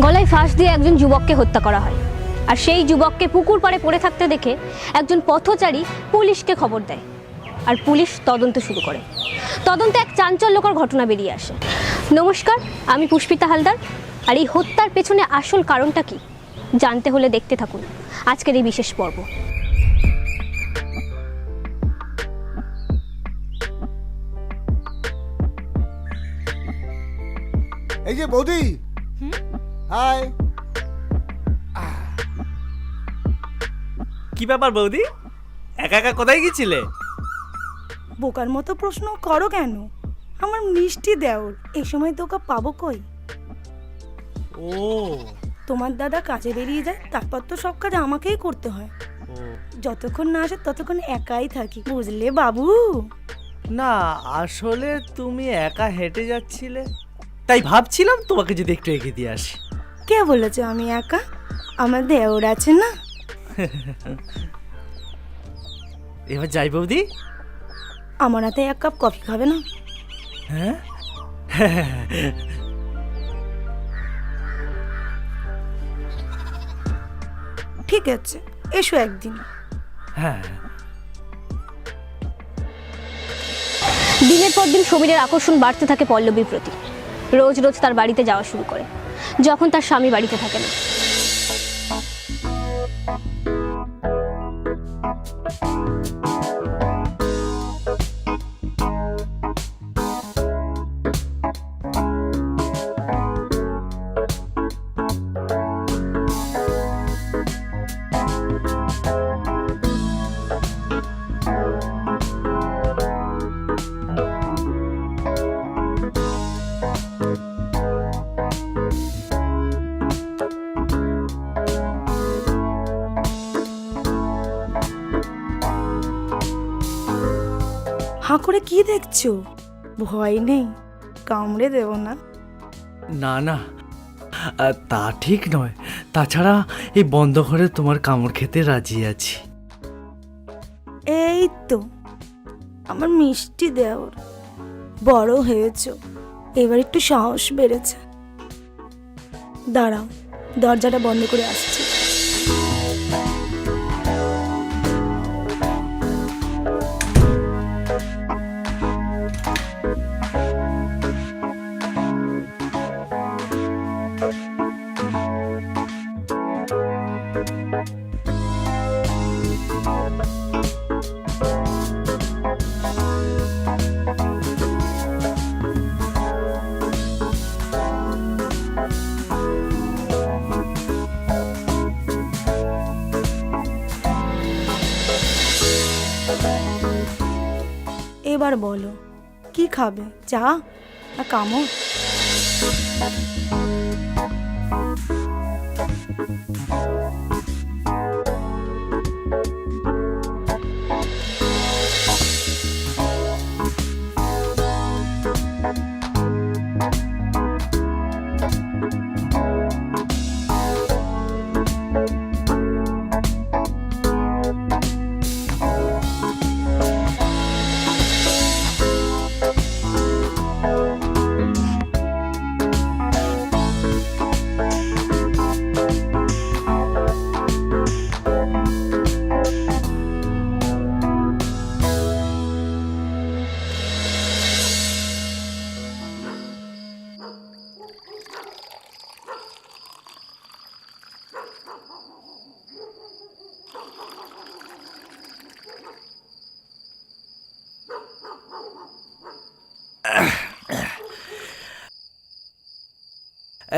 গলায় ফাঁস দিয়ে একজন যুবককে হত্যা করা হয়, আর সেই যুবককে পুকুর পাড়ে পড়ে থাকতে দেখে একজন পথচারী পুলিশকে খবর দেয়, আর পুলিশ তদন্ত শুরু করে। তদন্তে এক চাঞ্চল্যকর ঘটনা বেরিয়ে আসে। নমস্কার, আমি পুষ্পিতা হালদার, আর এই হত্যার পেছনে আসল কারণটা কি জানতে হলে দেখতে থাকুন আজকের এই বিশেষ পর্ব। এই যে বৌদি, হাই। কি ব্যাপার বৌদি, একা একা কোথায় গেছিলে? বোকার মতো প্রশ্ন করো কেন? আমার মিষ্টি দেওর এই সময় তোকে পাবো কই? ও তোমার দাদা কাজে বেরিয়ে যায়, তারপর তো সব কাজ আমাকেই করতে হয়। যতক্ষণ না আসে ততক্ষণ একাই থাকি, বুঝলে বাবু? না, আসলে তুমি একা হেঁটে যাচ্ছিলে, তাই ভাবছিলাম তোমাকে যদি একটু এগিয়ে দিয়ে আসি। কে বলেছে আমি একা? আমার দেওর আছে না। এবার যাই বৌদি। আমার হাতে এক কাপ কফি খাবে না? হ্যাঁ ঠিক আছে, এসো একদিন। হ্যাঁ। দিনের পর দিন সমীরের আকর্ষণ বাড়তে থাকে পল্লবীর প্রতি। রোজ রোজ তার বাড়িতে যাওয়া শুরু করে যখন তার স্বামী বাড়িতে থাকে না। হাঁ করে কি দেখছো? ভয় নেই, কামড়ে দেব না? না না, তা ঠিক নয়। তাছাড়া এই বন্ধ ঘরে তোমার কামড় খেতে রাজি আছি। এই তো আমার মিষ্টি দেওর, বড় হয়েছ, এবার একটু সাহস বেড়েছে। দাঁড়াও, দরজাটা বন্ধ করে আসছি। এবার বলো, কি খাবে? চা না কামড়?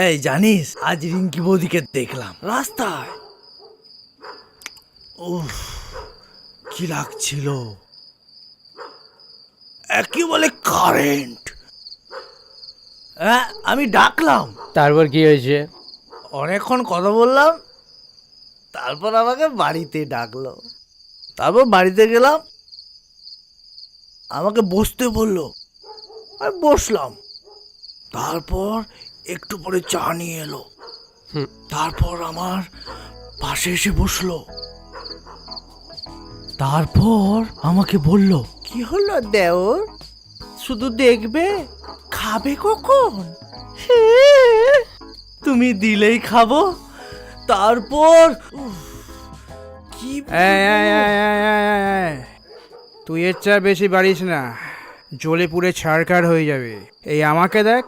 এই জানিস, আজ রিঙ্কি বৌদিকে দেখলাম রাস্তায়। উফ, কি লাগছিল, একই বলে কারেন্ট। হ্যাঁ, আমি ডাকলাম, তারপর কি হয়েছে? অনেকক্ষণ কথা বললাম, তারপর আমাকে বাড়িতে ডাকলো। তারপর বাড়িতে গেলাম, আমাকে বসতে বললো, আমি বসলাম। তারপর একটু পরে চা নিয়ে এলো, তারপর আমার পাশে এসে বসলো। তারপর আমাকে বলল, কি হলো দেওর, শুধু দেখবে, খাবে কখন? তুমি দিলেই খাবো। তারপর কি তুই এর চা বেশি বাড়িস না, জ্বলে পুড়ে ছাড়কার হয়ে যাবে। এই আমাকে দেখ,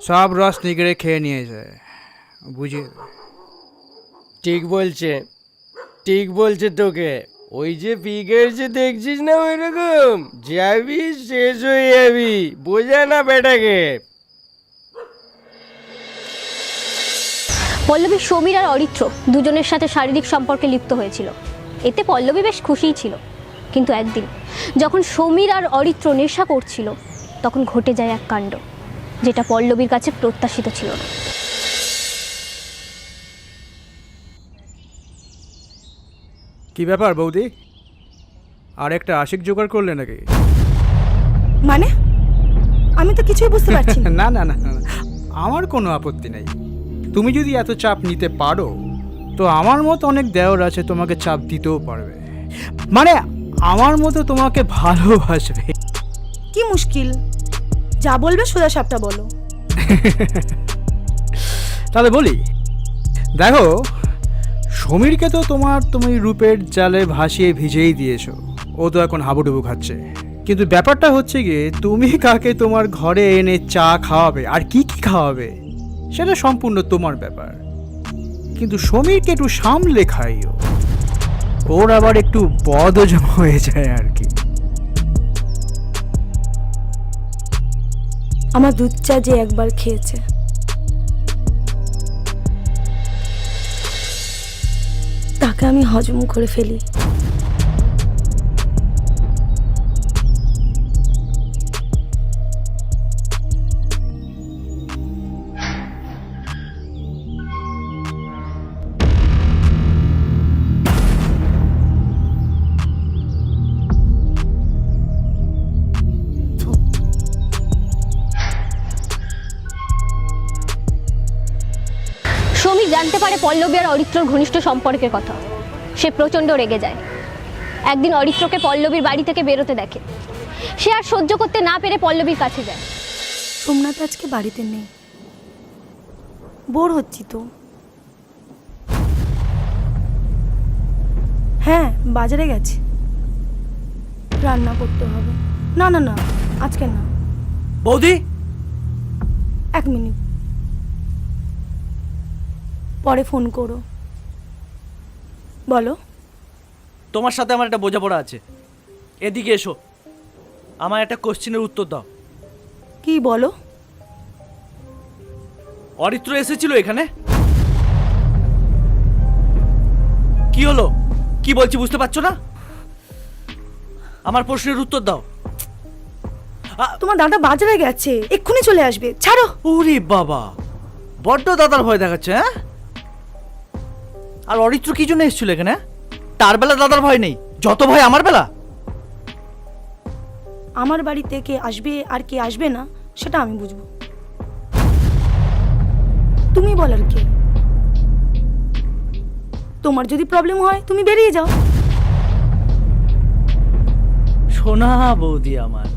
সব রস নিগড়ে খেয়ে নিয়ে যায়, বুঝি? ঠিক বলছে, ঠিক বলছে তোকে। ওই যে পিকেছে দেখছিস না, ওই রকম যাবি, শেষ হয়ে যাবি, বোঝা না বেটাকে। পল্লবী সমীর আর অরিত্র দুজনের সাথে শারীরিক সম্পর্কে লিপ্ত হয়েছিল। এতে পল্লবী বেশ খুশিই ছিল। কিন্তু একদিন যখন সমীর আর অরিত্র নেশা করছিল, তখন ঘটে যায় এক কাণ্ড, যেটা পল্লবীর কাছে প্রত্যাশিত ছিল না। কি ব্যাপার বৌদি, আর একটা আশিক জোগাড় করলে নাকি? মানে আমি তো কিছুই বুঝতে পারছি না। না না না না, আমার কোনো আপত্তি নেই। তুমি যদি এত চাপ নিতে পারো, তো আমার মতো অনেক দেওর আছে, তোমাকে চাপ দিতেও পারবে, মানে আমার মতো তোমাকে ভালোবাসবে। কি মুশকিল, যা বলবে সোজা সাপটা বলো। তাহলে বলি, দেখো, সমীরকে তো তুমি রূপের জালে ভাসিয়ে ভিজেই দিয়েছো, ও তো এখন হাবুডুবু খাচ্ছে। কিন্তু ব্যাপারটা হচ্ছে গিয়ে, তুমি কাকে তোমার ঘরে এনে চা খাওয়াবে আর কি কি খাওয়াবে, সেটা সম্পূর্ণ তোমার ব্যাপার। কিন্তু সমীরকে একটু সামলে খাইও, ওর আবার একটু বদহজম হয়ে যায় আর কি। আমার দুধ চা যে একবার খেয়েছে, তাকে আমি হজম করে ফেলি। সমীর জানতে পারে পল্লবী আর অরিত্রর ঘনিষ্ঠ সম্পর্কের কথা। সে প্রচণ্ড রেগে যায়। একদিন অরিত্রকে পল্লবীর বাড়ি থেকে বেরোতে দেখে। সে আর সহ্য করতে না পেরে পল্লবীর কাছে যায়। সোমনাথ আজকে বাড়িতে নেই, বোর হচ্ছি তো। হ্যাঁ, বাজারে গেছে, রান্না করতে হবে। না না না, আজকে না। বৌদি, 1 মিনিট পরে ফোন করো। বলো। তোমার সাথে আমার একটা বোঝাপড়া আছে, এদিকে এসো, আমার একটা কোশ্চেনের উত্তর দাও। কি বলো? অরিত্র এসেছিল এখানে? কি হলো, কি বলছি বুঝতে পারছো না? আমার প্রশ্নের উত্তর দাও। তোমার দাদা বাজারে গেছে, এক্ষুনি চলে আসবে, ছাড়ো। ওরে বাবা, বড্ড দাদার ভয় দেখাচ্ছে। হ্যাঁ, আর অরিত্র কি জন্য এসেছিল এখানে? তার বেলা দাদার ভয় নেই, যত ভয় আমার বেলা। আমার বাড়িতে কে আসবে আর কে আসবে না, সেটা আমি বুঝবো। তুমি বলার কে? তোমার যদি প্রবলেম হয় তুমি বেরিয়ে যাও। সোনা বৌদি আমার,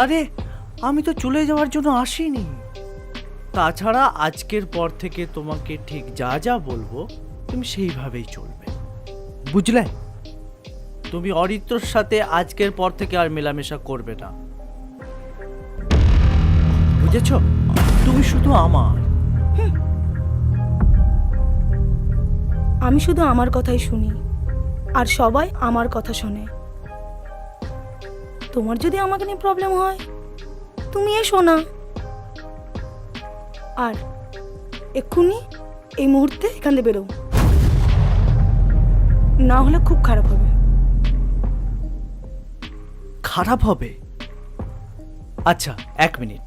আরে আমি তো চলে যাওয়ার জন্য আসিনি। তাছাড়া আজকের পর থেকে তোমাকে ঠিক যা যা বলবো তুমি সেইভাবেই চলবে, বুঝলে? তুমি অরিত্রর সাথে আজকের পর থেকে আর মেলামেশা করবে না, বুঝেছো? তুমি শুধু আমার। আমি শুধু আমার কথাই শুনি, আর সবাই আমার কথা শোনে। তোমার যদি আমাকে নিয়ে প্রবলেম হয়, তুমি এসো না। আর এক্ষুনি এই মুহূর্তে এখান থেকে বেরো, না হলে খুব খারাপ হবে। খারাপ হবে? আচ্ছা, 1 মিনিট।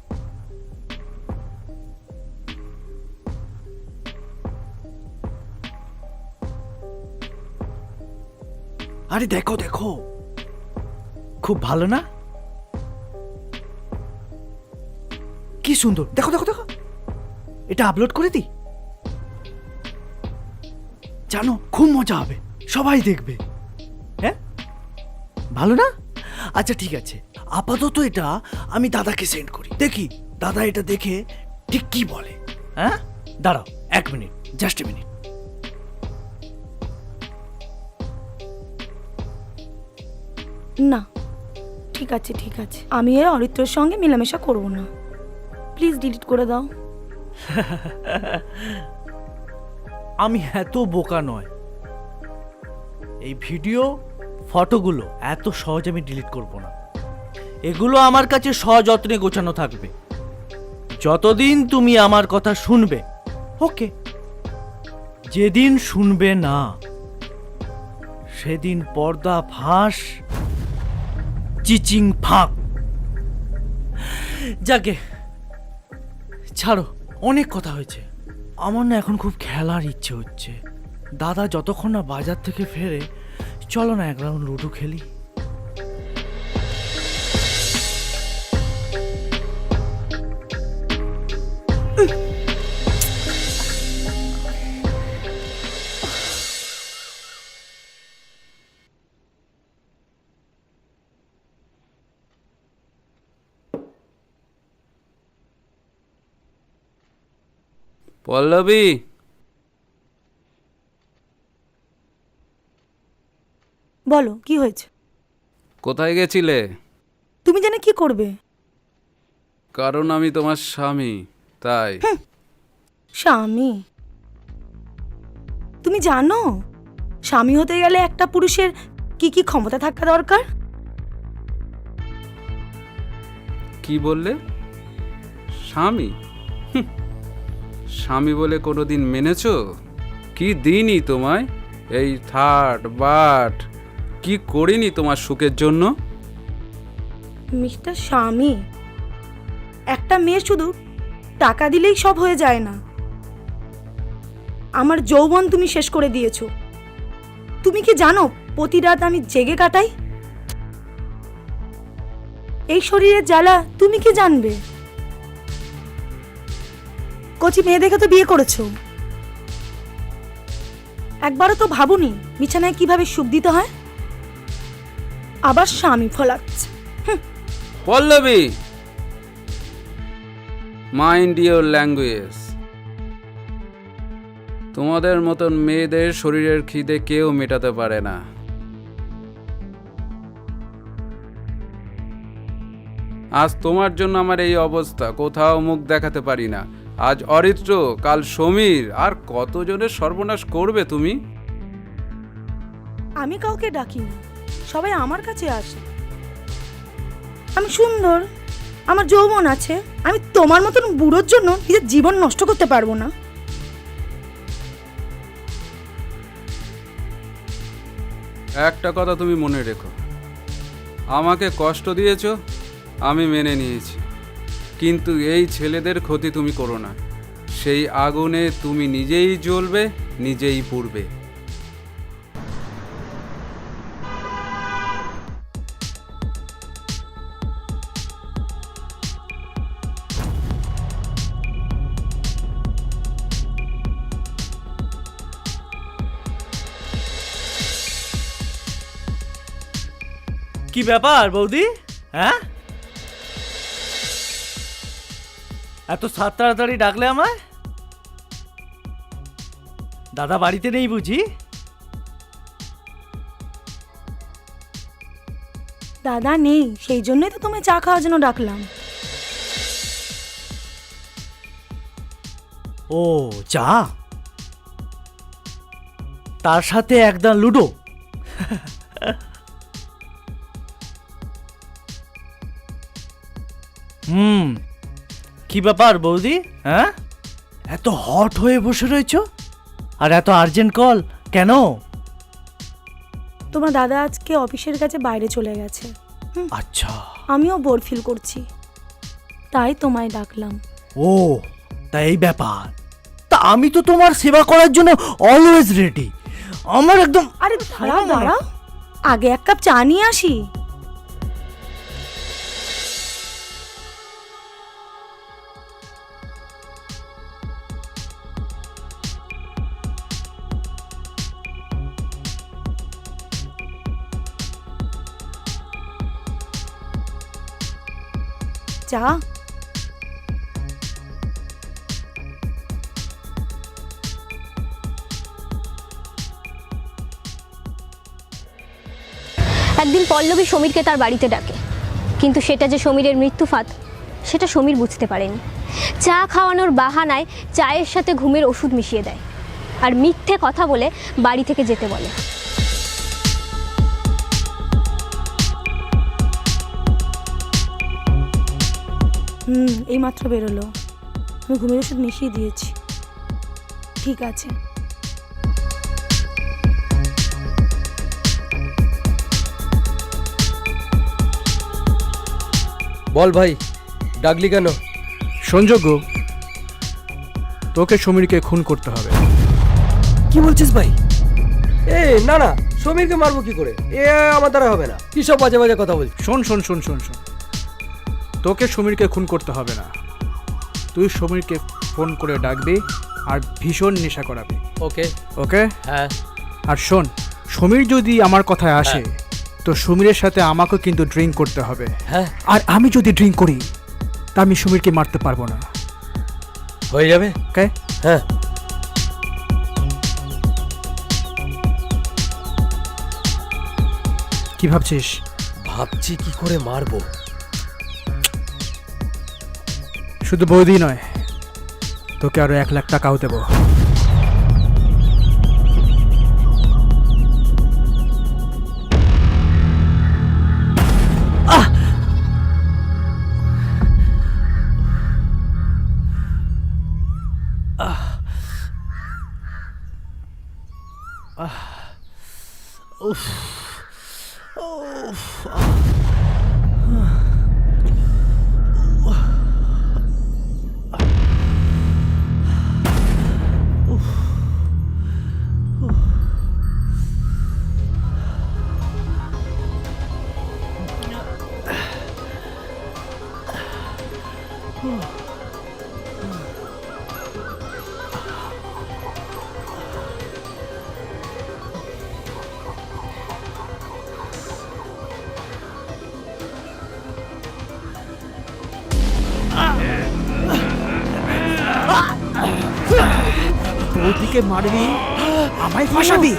আরে দেখো দেখো, খুব ভালো না? কি সুন্দর, দেখো দেখো দেখো। এটা আপলোড করে দিই, জানো খুব মজা হবে, সবাই দেখবে। হ্যাঁ, ভালো না? আচ্ছা ঠিক আছে, আপাতত এটা আমি দাদাকে সেন্ড করি, দেখি দাদা এটা দেখে ঠিক কি বলে। হ্যাঁ, দাঁড়াও 1 মিনিট, জাস্ট 1 মিনিট। না, ঠিক আছে ঠিক আছে, আমি এর অরিত্রের সঙ্গে মেলামেশা করব না, প্লিজ ডিলিট করে দাও। আমি এত বোকা নয়, এই ভিডিও ফটোগুলো এত সহজে আমি ডিলিট করব না। এগুলো আমার কাছে সযত্নে গোছানো থাকবে, যতদিন তুমি আমার কথা শুনবে। ওকে, যেদিন শুনবে না সেদিন পর্দা ফাঁস, চিচিং ফাঁক। যাকে ছাড়ো, অনেক কথা হয়েছে। আমার না এখন খুব খেলার ইচ্ছে হচ্ছে। দাদা যতক্ষণ না বাজার থেকে ফেরে, চলো না 1 রাউন্ড লুডো খেলি। পল্লবী, বলো কি হয়েছে? কোথায় গেছিলে? তুমি জানে কি করবে? কারণ আমি তোমার স্বামী, তাই। স্বামী? তুমি জানো স্বামী হতে গেলে একটা পুরুষের কি কি ক্ষমতা থাকা দরকার? কি বললে? স্বামী? স্বামী বলে কোনোদিন মেনেছো? কি দিনই তোমায়, এই থাট বাট কি করিনি তোমার সুখের জন্য? মিস্টার স্বামী, একটা মেয়ে শুধু টাকা দিলেই সব হয়ে যায় না। আমার যৌবন তুমি শেষ করে দিয়েছো। তুমি কি জানো প্রতি রাত আমি জেগে কাটাই? এই শরীরের জ্বালা তুমি কি জানবে? কচি মেয়ে দেখে তো বিয়ে করেছো, একবারও তো ভাবুনি বিছানায় কিভাবে সুখ দিতে হয়। আবার স্বামী ফলাচ্ছে। Pallavi, mind your language. তোমাদের মতন মেয়েদের শরীরের খিদে কেউ মেটাতে পারে না। আজ তোমার জন্য আমার এই অবস্থা, কোথাও মুখ দেখাতে পারি না। আজ অরিত্র, কাল সমীর, আর কতজনের সর্বনাশ করবে তুমি? আমি কাউকে ডাকি না, সবাই আমার কাছে আসে। আমি সুন্দর, আমার যৌবন আছে, আমি তোমার মতন বুড়োর জন্য নিজের জীবন নষ্ট করতে পারবো না। একটা কথা তুমি মনে রেখো, আমাকে কষ্ট দিয়েছো, আমি মেনে নিয়েছি, কিন্তু এই ছেলেদের ক্ষতি তুমি করো না। সেই আগুনে তুমি নিজেই জ্বলবে, নিজেই পুড়বে। কি ব্যাপার বৌদি? হ্যাঁ, এত সাত তাড়াতাড়ি ডাকলে আমায়? দাদা বাড়িতে নেই বুঝি? দাদা নেই, সেই জন্যই তো তোমায় চা খাওয়ার জন্য ডাকলাম। ও চা, তার সাথে একদম লুডো? কি ব্যাপার বৌদি? হ্যাঁ, এত হট হয়ে বসে রয়েছো? আর এত আর্জেন্ট কল কেন? তোমার দাদা আজকে অফিসের কাছে বাইরে চলে গেছে। আচ্ছা। আমিও বোর ফিল করছি, তাই তোমায় ডাকলাম। ও, তাই এই ব্যাপার। তা আমি তো তোমার সেবা করার জন্য অলওয়েজ রেডি। আমার একদম আরে দাঁড়াও দাঁড়াও, আগে এক কাপ চা নিয়ে আসি। চা? একদিন পল্লবী সমীরকে তার বাড়িতে ডাকে, কিন্তু সেটা যে সমীরের মৃত্যুফাত সেটা সমীর বুঝতে পারেনি। চা খাওয়ানোর বাহানায় চায়ের সাথে ঘুমের ওষুধ মিশিয়ে দেয় আর মিথ্যে কথা বলে বাড়ি থেকে যেতে বলে। এই মাত্র বেরোলো। আমি ঘুমের ওষুধ মিশিয়ে দিয়েছি। ঠিক আছে। বল ভাই, ডাকলি কেন? সংযোগ্য, তোকে সমীরকে খুন করতে হবে। কি বলছিস ভাই? এ না না, সমীরকে মারবো কি করে? এ আমার দ্বারা হবে না। কি সব বাজে বাজে কথা বলছিস? শোন শোন শোন শোন শোন, তোকে সমীরকে খুন করতে হবে না। তুই সমীরকে ফোন করে ডাকবি আর ভীষণ নেশা করাবি। ওকে ওকে? হ্যাঁ। আর শোন, সমীর যদি আমার কথায় আসে তো সমীরের সাথে আমাকেও কিন্তু ড্রিঙ্ক করতে হবে। হ্যাঁ, আর আমি যদি ড্রিঙ্ক করি তা আমি সমীরকে মারতে পারবো না। হয়ে যাবে। ওকে? হ্যাঁ। কি ভাবছিস? ভাবছি কি করে মারবো। শুধু বৌদি নয়, তোকে আরো 1 লাখ টাকাও দেবো। বৌদিকে মারবি, আমায় ফাঁসাবি?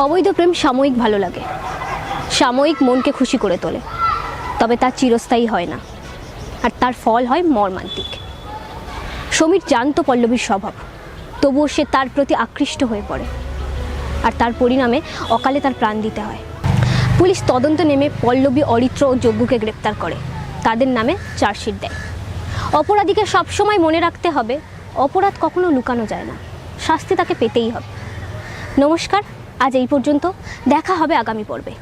অবৈধ প্রেম সাময়িক ভালো লাগে, সাময়িক মনকে খুশি করে তোলে, তবে তা চিরস্থায়ী হয় না, আর তার ফল হয় মর্মান্তিক। সমীর জানতো পল্লবীর স্বভাব, তবুও সে তার প্রতি আকৃষ্ট হয়ে পড়ে, আর তার পরিণামে অকালে তার প্রাণ দিতে হয়। পুলিশ তদন্ত নেমে পল্লবী, অরিত্র ও যজ্ঞকে গ্রেপ্তার করে, তাদের নামে চার্জশিট দেয়। অপরাধীকে সবসময় মনে রাখতে হবে, অপরাধ কখনো লুকানো যায় না, শাস্তি তাকে পেতেই হবে। নমস্কার, আজ এই পর্যন্ত, দেখা হবে আগামী পর্বে।